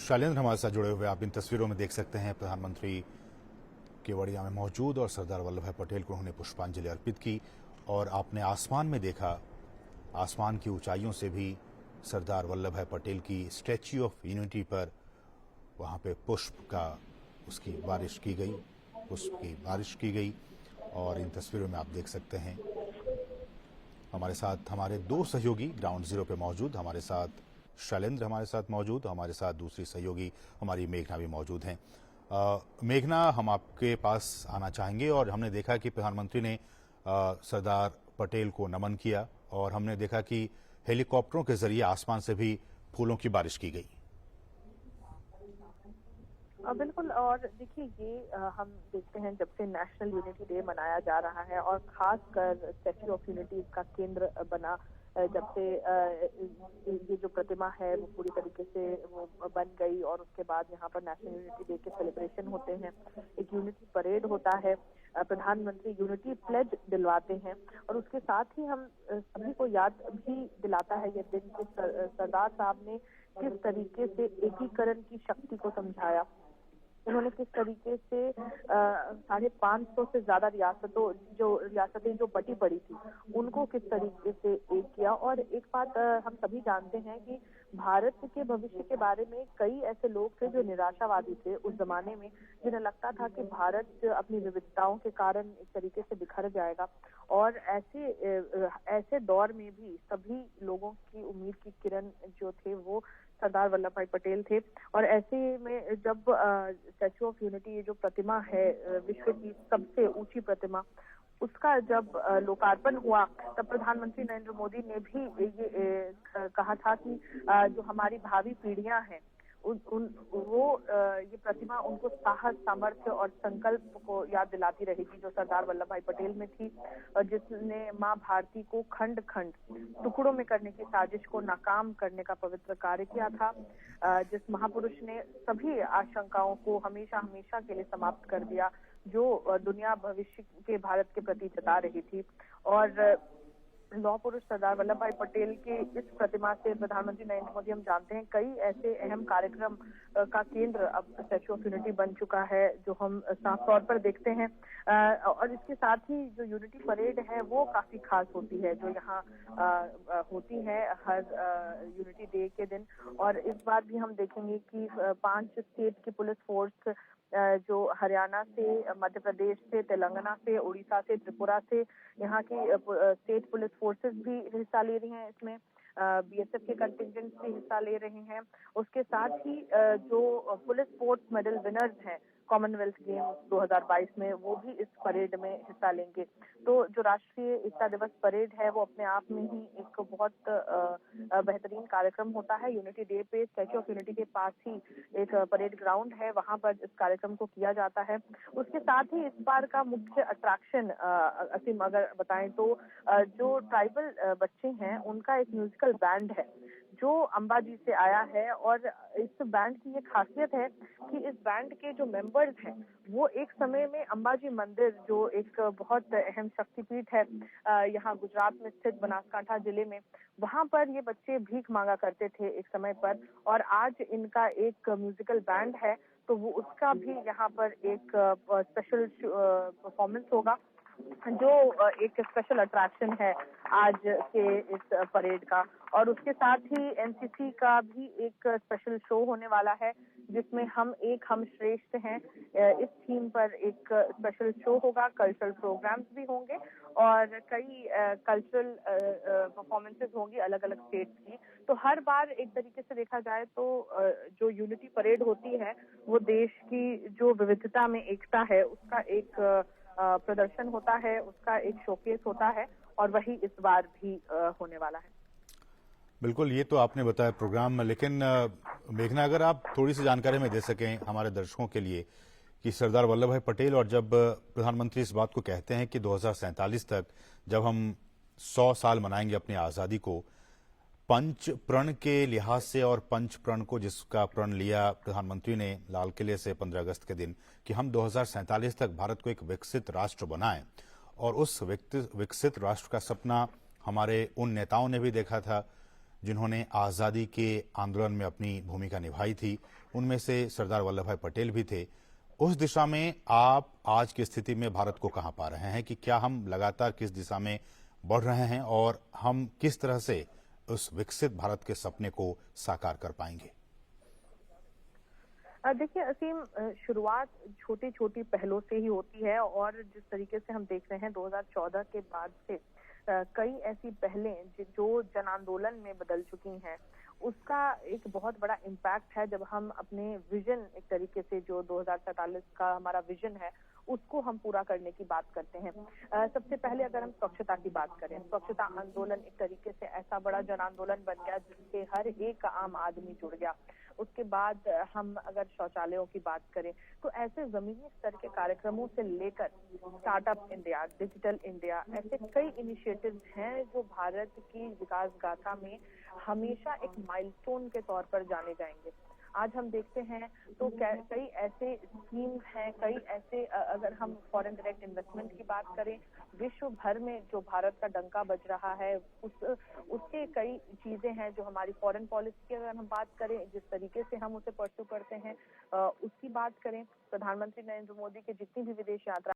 शैलेंद्र हमारे साथ जुड़े हुए, आप इन तस्वीरों में देख सकते हैं प्रधानमंत्री केवड़िया में मौजूद और सरदार वल्लभ भाई पटेल को उन्होंने पुष्पांजलि अर्पित की। और आपने आसमान में देखा, आसमान की ऊंचाइयों से भी सरदार वल्लभ भाई पटेल की स्टैच्यू ऑफ यूनिटी पर वहां पे पुष्प का उसकी बारिश की गई, पुष्प की बारिश की गई। और इन तस्वीरों में आप देख सकते हैं हमारे साथ हमारे दो सहयोगी ग्राउंड जीरो पे मौजूद, हमारे साथ शैलेंद्र हमारे साथ मौजूद, हमारे साथ दूसरी सहयोगी हमारी मेघना भी मौजूद हैं। मेघना, हम आपके पास आना चाहेंगे। और हमने देखा कि प्रधानमंत्री ने सरदार पटेल को नमन किया और हमने देखा कि हेलीकॉप्टरों के जरिए आसमान से भी फूलों की बारिश की गई। बिल्कुल। और देखिए, ये हम देखते हैं जब से नेशनल यूनिटी डे मनाया जा रहा है और खासकर स्टैच्यू ऑफ यूनिटी इसका केंद्र बना, जब से ये जो प्रतिमा है वो पूरी तरीके से वो बन गई और उसके बाद यहाँ पर नेशनल यूनिटी डे के सेलिब्रेशन होते हैं, एक यूनिटी परेड होता है, प्रधानमंत्री यूनिटी प्लेज दिलवाते हैं और उसके साथ ही हम सभी को याद भी दिलाता है ये दिन कि सरदार साहब ने किस तरीके से एकीकरण की शक्ति को समझाया। उन्होंने किस तरीके से 550 से ज्यादा रियासतें जो बटी पड़ी थी उनको किस तरीके से एक किया। और एक बात हम सभी जानते हैं कि भारत के भविष्य के बारे में कई ऐसे लोग थे जो निराशावादी थे उस जमाने में, जिन्हें लगता था कि भारत अपनी विविधताओं के कारण एक तरीके से बिखर जाएगा। और ऐसे दौर में भी सभी लोगों की उम्मीद की किरण जो थे वो सरदार वल्लभ भाई पटेल थे। और ऐसे में जब स्टैच्यू ऑफ यूनिटी, ये जो प्रतिमा है विश्व की सबसे ऊंची प्रतिमा, उसका जब लोकार्पण हुआ तब प्रधानमंत्री नरेंद्र मोदी ने भी ये कहा था कि जो हमारी भावी पीढ़ियां हैं ये प्रतिमा उनको साहस, सामर्थ्य और संकल्प को याद दिलाती रहेगी जो सरदार वल्लभ भाई पटेल में थी, जिसने मां भारती को खंड खंड टुकड़ों में करने की साजिश को नाकाम करने का पवित्र कार्य किया था, जिस महापुरुष ने सभी आशंकाओं को हमेशा हमेशा के लिए समाप्त कर दिया जो दुनिया भविष्य के भारत के प्रति जता रही थी। और लौह पुरुष सरदार वल्लभ भाई पटेल के इस प्रतिमा से प्रधानमंत्री नरेंद्र मोदी, हम जानते हैं, कई ऐसे अहम कार्यक्रम का केंद्र अब स्टैच्यू ऑफ यूनिटी बन चुका है जो हम साफ तौर पर देखते हैं। और इसके साथ ही जो यूनिटी परेड है वो काफी खास होती है जो यहाँ होती है हर यूनिटी डे के दिन। और इस बार भी हम देखेंगे कि 5 स्टेट की पुलिस फोर्स जो हरियाणा से, मध्य प्रदेश से, तेलंगाना से, उड़ीसा से, त्रिपुरा से, यहाँ की स्टेट पुलिस फोर्सेस भी हिस्सा ले रही हैं इसमें, बीएसएफ के कंटिजेंट्स भी हिस्सा ले रहे हैं। उसके साथ ही जो पुलिस स्पोर्ट्स मेडल विनर्स हैं कॉमनवेल्थ गेम्स 2022 में, वो भी इस परेड में हिस्सा लेंगे। तो जो राष्ट्रीय एकता दिवस परेड है वो अपने आप में ही एक बहुत बेहतरीन कार्यक्रम होता है। यूनिटी डे पे स्टैच्यू ऑफ यूनिटी के पास ही एक परेड ग्राउंड है, वहां पर इस कार्यक्रम को किया जाता है। उसके साथ ही इस बार का मुख्य अट्रैक्शन असीम अगर बताएं तो जो ट्राइबल बच्चे हैं उनका एक म्यूजिकल बैंड है जो अंबाजी से आया है। और इस बैंड की ये खासियत है कि इस बैंड के जो मेंबर्स हैं वो एक समय में अंबाजी मंदिर, जो एक बहुत अहम शक्तिपीठ है यहाँ गुजरात में स्थित बनासकांठा जिले में, वहां पर ये बच्चे भीख मांगा करते थे एक समय पर। और आज इनका एक म्यूजिकल बैंड है तो वो उसका भी यहाँ पर एक स्पेशल परफॉर्मेंस होगा जो एक स्पेशल अट्रैक्शन है आज के इस परेड का। और उसके साथ ही एनसीसी का भी एक स्पेशल शो होने वाला है जिसमें हम श्रेष्ठ हैं, इस थीम पर एक स्पेशल शो होगा, कल्चरल प्रोग्राम्स भी होंगे और कई कल्चरल परफॉर्मेंसेस होंगी अलग अलग स्टेट्स की। तो हर बार एक तरीके से देखा जाए तो जो यूनिटी परेड होती है वो देश की जो विविधता में एकता है उसका एक प्रदर्शन होता है, उसका एक शोकेस होता है और वही इस बार भी होने वाला है। बिल्कुल, ये तो आपने बताया प्रोग्राम, लेकिन मेघना अगर आप थोड़ी सी जानकारी में दे सकें हमारे दर्शकों के लिए कि सरदार वल्लभ भाई पटेल, और जब प्रधानमंत्री इस बात को कहते हैं कि 2047 तक जब हम 100 साल मनाएंगे अपनी आजादी को, पंच प्रण के लिहाज से, और पंच प्रण को जिसका प्रण लिया प्रधानमंत्री ने लाल किले से 15 अगस्त के दिन कि हम 2047 तक भारत को एक विकसित राष्ट्र बनाएं, और उस विकसित राष्ट्र का सपना हमारे उन नेताओं ने भी देखा था जिन्होंने आजादी के आंदोलन में अपनी भूमिका निभाई थी। उनमें से सरदार वल्लभ भाई पटेल भी थे। उस दिशा में आप आज की स्थिति में भारत को कहां पा रहे हैं कि क्या हम लगातार किस दिशा में बढ़ रहे हैं और हम किस तरह से उस विकसित भारत के सपने को साकार कर पाएंगे? देखिए असीम, शुरुआत छोटी छोटी पहलों से ही होती है और जिस तरीके से हम देख रहे हैं 2014 के बाद से कई ऐसी पहलें जो जन आंदोलन में बदल चुकी हैं, उसका एक बहुत बड़ा इम्पैक्ट है जब हम अपने विजन, एक तरीके से जो 2047 का हमारा विजन है उसको हम पूरा करने की बात करते हैं। सबसे पहले अगर हम स्वच्छता की बात करें, स्वच्छता आंदोलन एक तरीके से ऐसा बड़ा जन आंदोलन बन गया जिससे हर एक आम आदमी जुड़ गया। उसके बाद हम अगर शौचालयों की बात करें तो ऐसे जमीनी स्तर के कार्यक्रमों से लेकर स्टार्टअप इंडिया, डिजिटल इंडिया, ऐसे कई इनिशिएटिव्स हैं जो भारत की विकास गाथा में हमेशा एक माइलस्टोन के तौर पर जाने जाएंगे। आज हम देखते हैं तो कई ऐसे स्कीम हैं, कई ऐसे अगर हम फॉरेन डायरेक्ट इन्वेस्टमेंट की बात करें, विश्व भर में जो भारत का डंका बज रहा है उसके कई चीजें हैं। जो हमारी फॉरेन पॉलिसी की अगर हम बात करें, जिस तरीके से हम उसे परस्यू करते हैं, उसकी बात करें, प्रधानमंत्री नरेंद्र मोदी की जितनी भी विदेश यात्रा